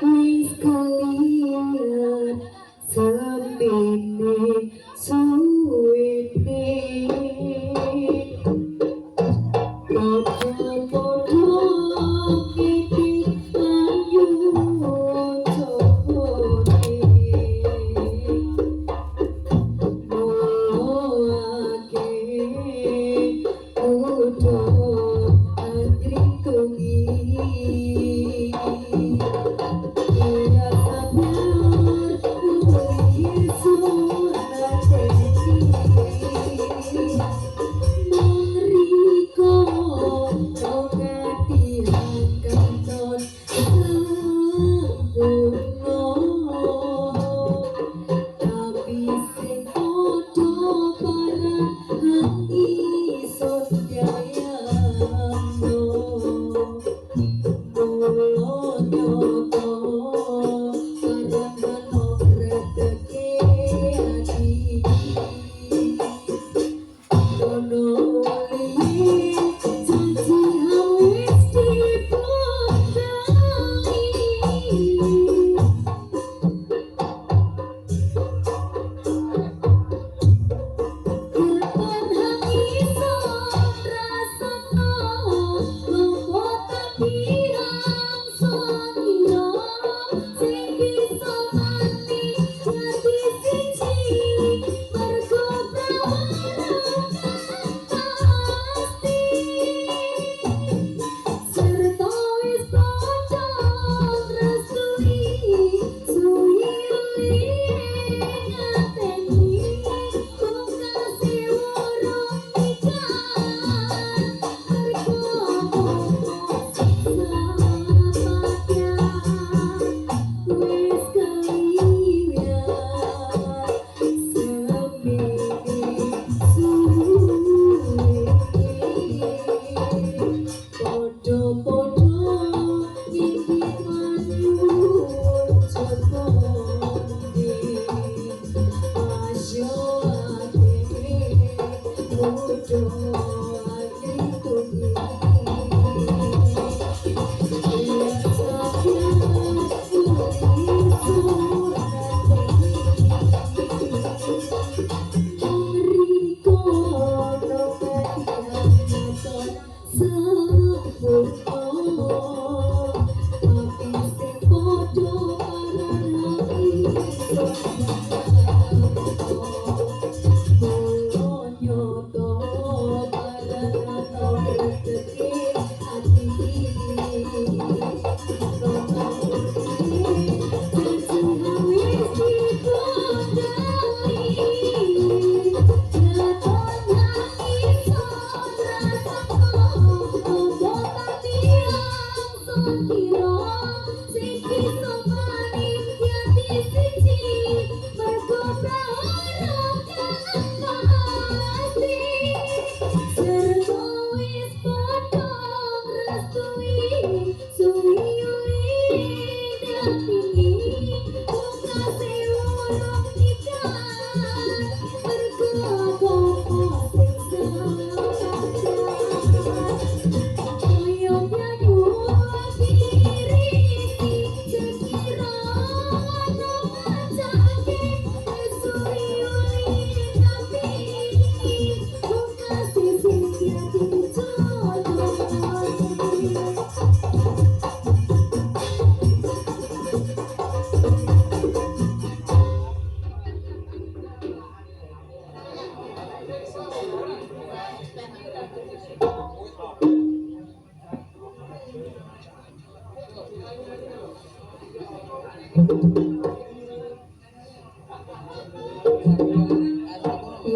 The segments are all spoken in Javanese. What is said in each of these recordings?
wis kaliyan sempene suwene padha-padha nitip ayu jogone moake kudu angrintungi iya sabar kuwi suara janji mengeriku kehadiran kanton sempurna tapi sing padha barang iso diayamno kula nyoto barang obreke ati kono li janji wis dipodai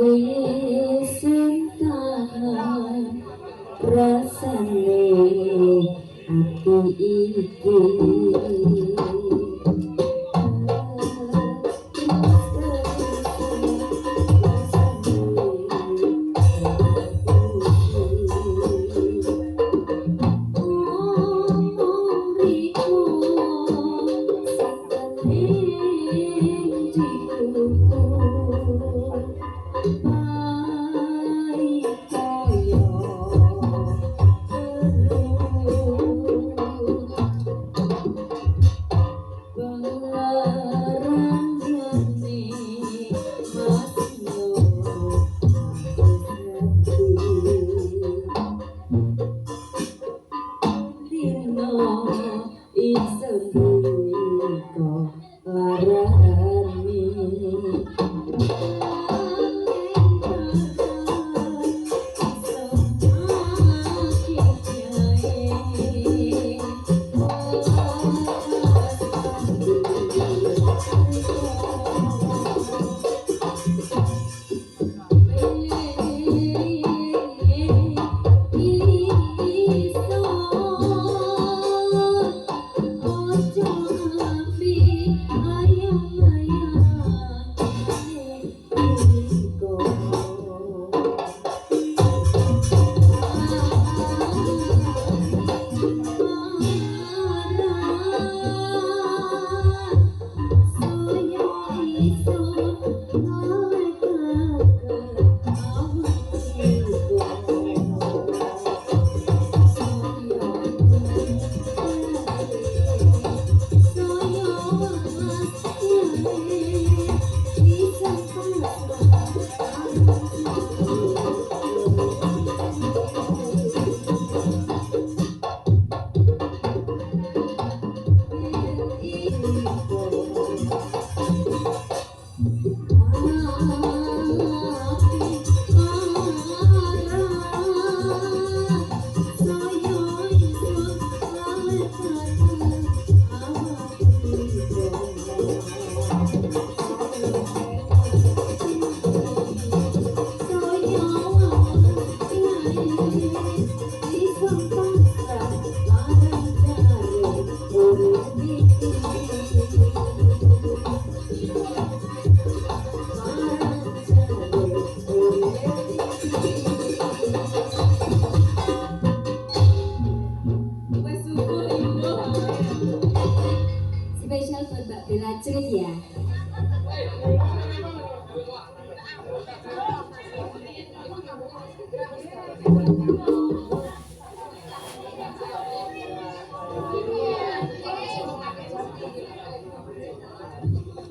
wis tahan rasane ati iki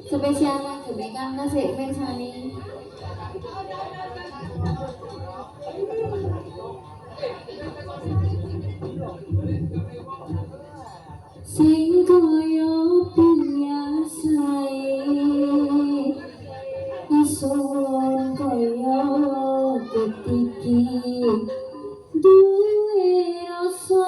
Spesial lagi kan nasi mencani. Sing kaya biasae ison kaya ketiki duwe rasa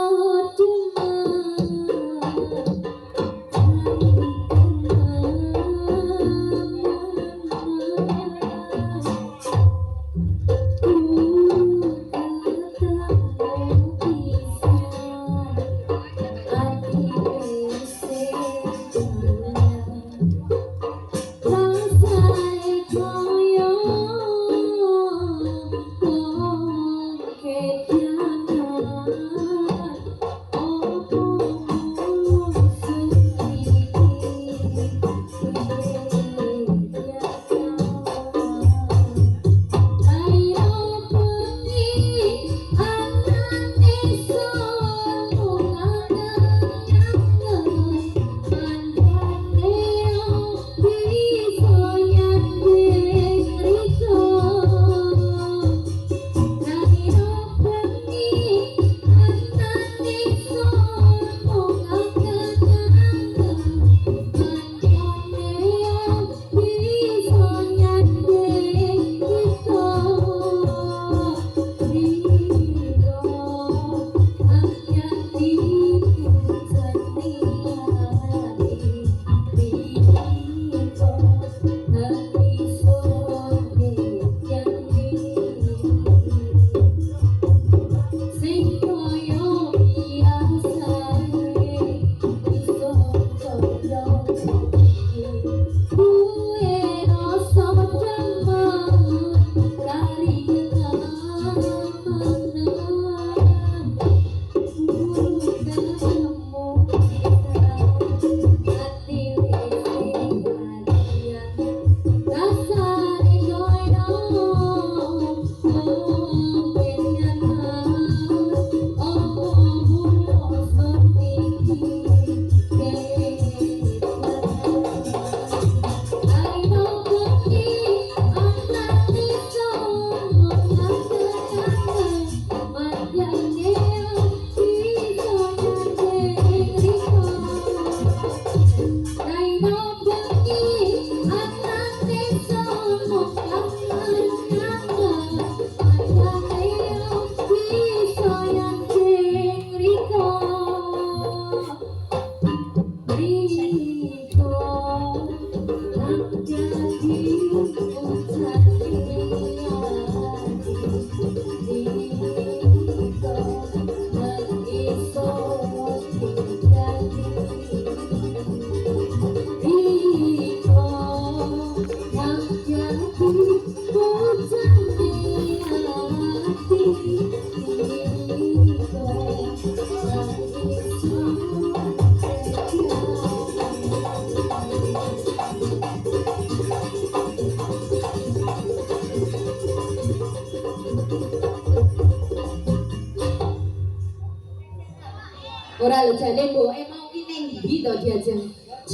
ora lho jane mboke mau ki ning ndi to diajeng.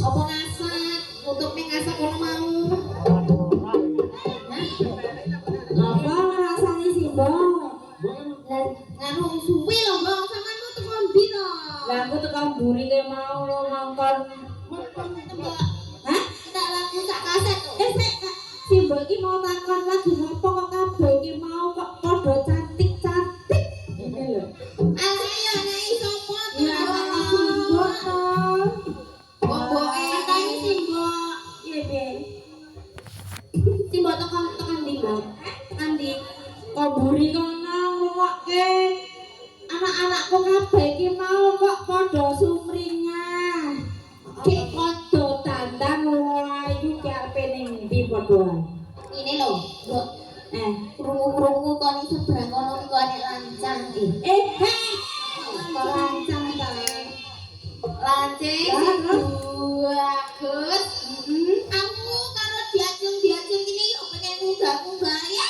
Apa ngasak? Untuk ning ngasak kono mau. Apa rasane sih, Mbok? Lah nganu suwi lho, Mbok. Sampeyan teko ndi to? Lah aku teko mburi ke mau lo ngongkon. Hah? Tak laku sak kaset to. Sik si Mbok iki mau takon lagi ngopo kok kabeh iki mau kok padha cantik-cantik. Ini lho. Ayo nek iso Simbok tekan ndi, Mbak? Tekan ndi? Kok mburi kono ngrungokke anak-anakku kabeh iki mau kok padha sumringah. Ki padha dandang wae iki karepe ning ndi padha. Ini lho, Mbok. Krungu-krungu kon iki sebrang kono iki kok lancang iki. Lancang ta. Lancing bagus. Aku karo diajeng-diajeng ini yuk pengen munggah-munggah ya.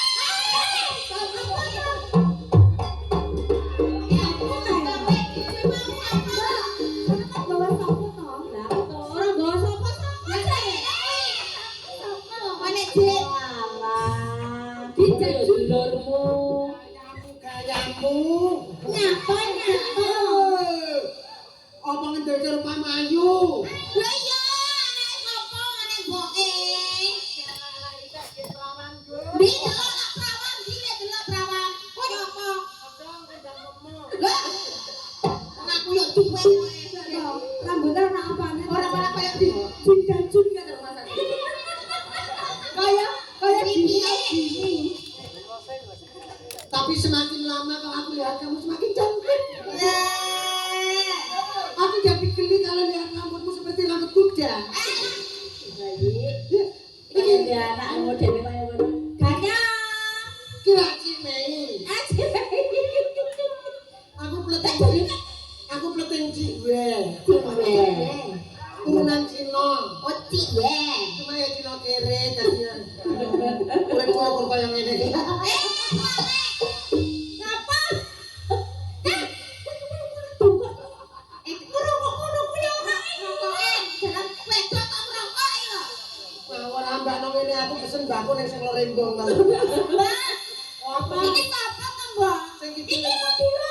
Rambutnya anak apaan? Orang-orang kayak di Jin dan Jun kan rumah sakit. Kayak gini. Tapi semakin lama kalau aku lihat kamu semakin cantik. Aku jadi geli kalau lihat rambutmu seperti rambut kuda. Ini dia anak model kayak gitu. Kayaknya Kira Cimei. Aku peleting Ciwe. Turunan Cino. oh Ciwe. Cuma ya Cino kere jadinya. Kowe kok koyo ngene iki. Ngapa? Ora mbakno ngene aku pesen mbakku ning sing Lorendong. Apa? Ini apa to, Mbak? Sing Iki sedulurmu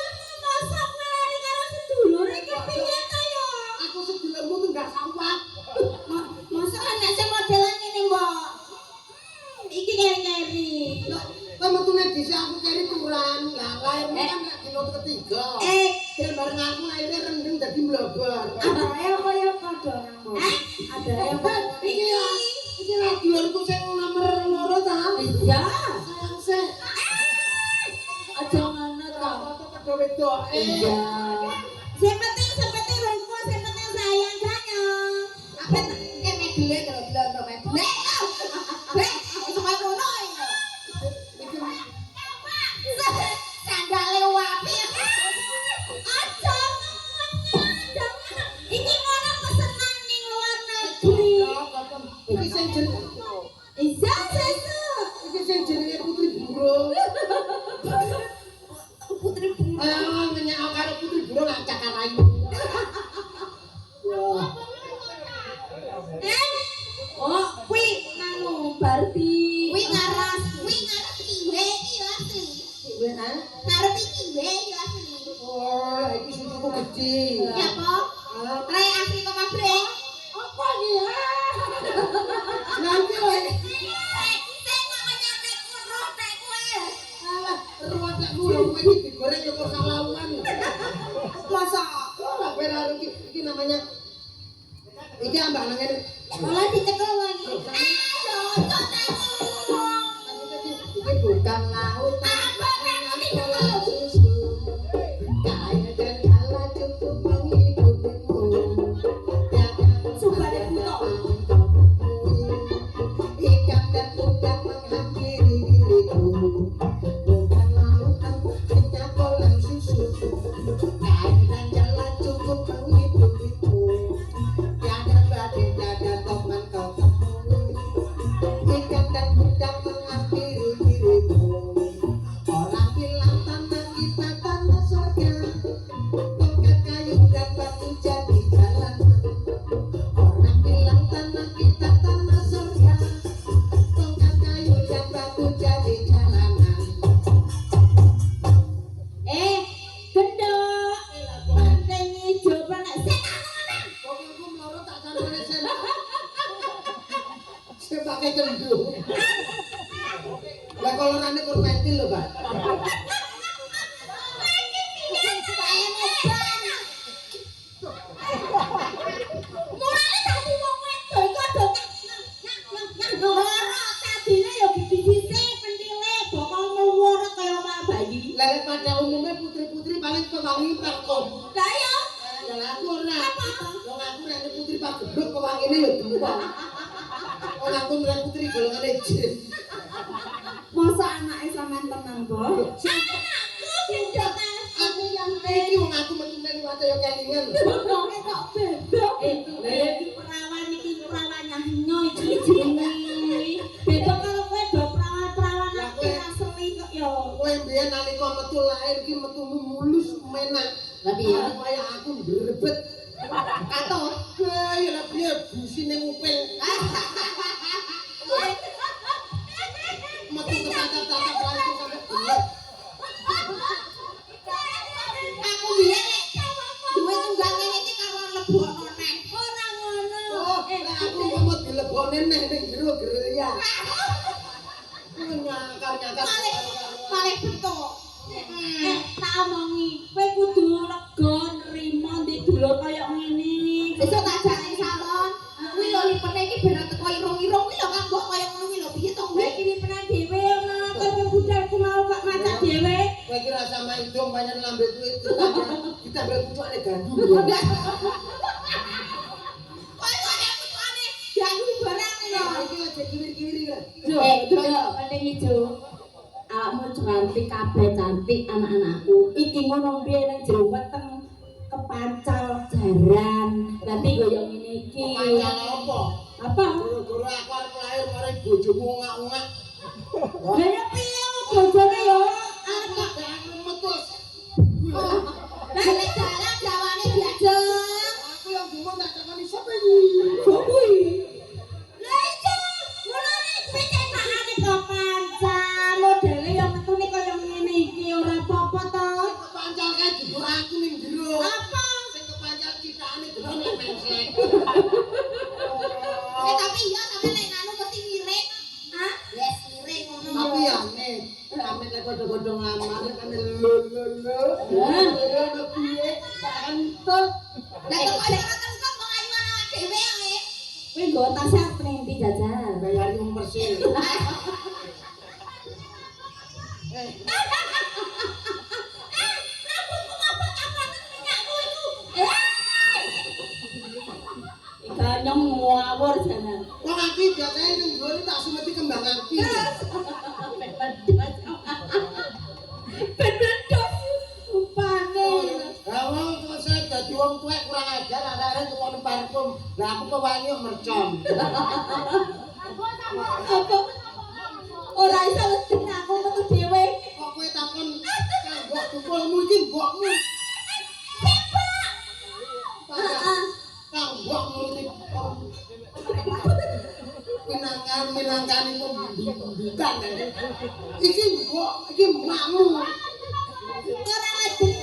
masak ngelari karo sedulur iki piye to ya? aku sedulurmu tuh gak sawat. Masa anak sing modelan ngene, Mbak? Iki keri-keri. Kowe metune dhisik aku keri turan. Lah lairmu kan gak dino ketiga. Dan bareng aku lairnya rendeng dadi mlobor. Ada yang kaya padha nang. Ada yang Iki radioku sing nomor 2 ta? iya. Sayang sih. Aja ngono to. Foto padha wedok. Iya. Sing penting ruko, sing penting sayang ganyong. Apa medele kalau bilang to medele. Sampai ngono ya. Iki Sandale wapi. Aja iki ngono pesenan ning luar negeri. iki sing jenenge Iya, sesu. iki sing jenenge Putri Burung. Putri Burung. Ayo ngenyak karo Putri Burung ngacak karayu. Oh, kuwi nanu Barbie. Kuwi ngaras kiwe iki lho asli. Kiwe kan? Ngarep iki kiwe iki asli. Oh, iki susuku gede. Ya apa? Rai asli kok Bre? Apa iki ya? Nanti wae. Sing namanya teku roh teku e. Alah, ruwet lek kowe iki digoreng yo kok salawan. Masa Ora benar iki namanya iki ambak nang ngene. malah dicekel lagi. Ayo, kok teku. Iki bukan laut. Apa nek dicekel? Susu. Kaya dan kala cukup menghidupmu. Sumpah deh, buto. Ikan dan udang menghampiri diriku. Bukan lautan, hanya kolam susu. Kaya dan kala cukup menghidupimu. Tiada badai, tiada topan kau temui. Ikan dan udang menghampiri dirimu. Orang bilang tanah kita tanah surga. Tongkat kayu dan batu jadi jalanan. Orang bilang tanah kita tanah surga. Tongkat kayu dan batu jadi jalanan. Gendok. Banteng ijo banget. Setan mana? Pokoknya aku melorot tak sampai sen. Saya pakai kendung. Lah kolorane kurmentil lho, Pak. Saya nyoban. Mulane tadi wong wedok iku ado nang loro tadine ya dibisise pentile bokong nuwur kaya mak bayi. Lah pada umumnya putri-putri paling kewangi parkom. Lah ya Lah aku ora. Wong aku nek putri Pak Gedhuk kewangine ya duwang. Wong aku nek putri golongane jin. masa anake sampean tenan, Mbok? Anakku gendok Aku yang iki wong aku metune liwat ya kelingan. bokonge kok bebok. Iki perawan iki perawan nyanyo iki jenenge. Beda karo kowe do perawan-perawan aku asli kok ya. Kowe mbiyen nalika metu lahir ki metumu mulus menak. Lah piye? Kaya aku ndrebet. Katut. Kaya lah piye busine ngupil. Metu ketatap-tatap langsung sampe gelap. Aku biyen nek duwe tunggal ngene iki karo lebokno neh. Ora ngono. Oh, nek aku mau dilebone neh ning jero gerilya. Nyakar-nyakar. Malih bentuk. Tak omongi, kowe kudu lega nrimo ndek dulur kaya ngene. Sesuk tak jak ning salon. Kuwi lho lipene iki bener teko irung-irung kuwi lho Kang mbok kaya ngono kuwi lho piye to kuwi? Iki lipenan dhewe ngono kaya budalku mau kok macak dhewe. Kowe iki rasa main dong banyak lambe kuwi kita berpucukane gandum. Kowe kok nek pucukane gandum barang lho. Iki aja kiwir-kiwiri kan. Delok penting ijo. Awakmu cantik kabeh cantik anak-anakku. Iki ngono piye nang jero weteng kepancal jaran. Dadi koyo ngene iki. Pancal apa? Apa? Guru-guru aku arep lahir mari bojomu ngak-ngak. Lah ya piye bojone yo arep Gak metus. Lah nek dalan jawane diajeng. Aku yang bingung tak takoni sapa iki? Kuwi. Lah iya, mulane pecenakane kepancal. Modele yo metune koyo ngene iki ora apa-apa to. Kepancal kae dudu aku ning jero. Apa? Sing kepancal citakane delon lek mengsek. Tapi iya sampe nek anu mesti miring. Hah? Yes, miring ngono. Tapi ya nih, kami lek godhong-godhong lamar kami lo. Lho piye? Kantuk. Lah kok ora kentut kok ayu awak dhewe ae. Kuwi nggo tas sak prenti jajan. Bayari persil. Rambutmu ngapa kapaten minyakku iku? Ganyong ngawur janan. Wong aku biasane ning dhuwur tak sumeti kembang api. Bener dong. Upane. Lah wong selesai dadi wong tuwek kurang ajar arek-arek tukone parfum. Lah aku kok wani mercon. Apa? Ora iso legen aku metu dhewe. Kok kowe takon kanggo kumpulmu iki mbokmu. Heeh. Kanggo nuruti minangkan iku bukan. Iki mbok, iki makmu. Ora legen.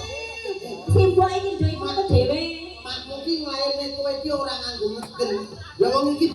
Simbok iki nduwe iku dhewe. Makmu ki nglairne kowe iki ora nganggo ngegen. Lah wong iki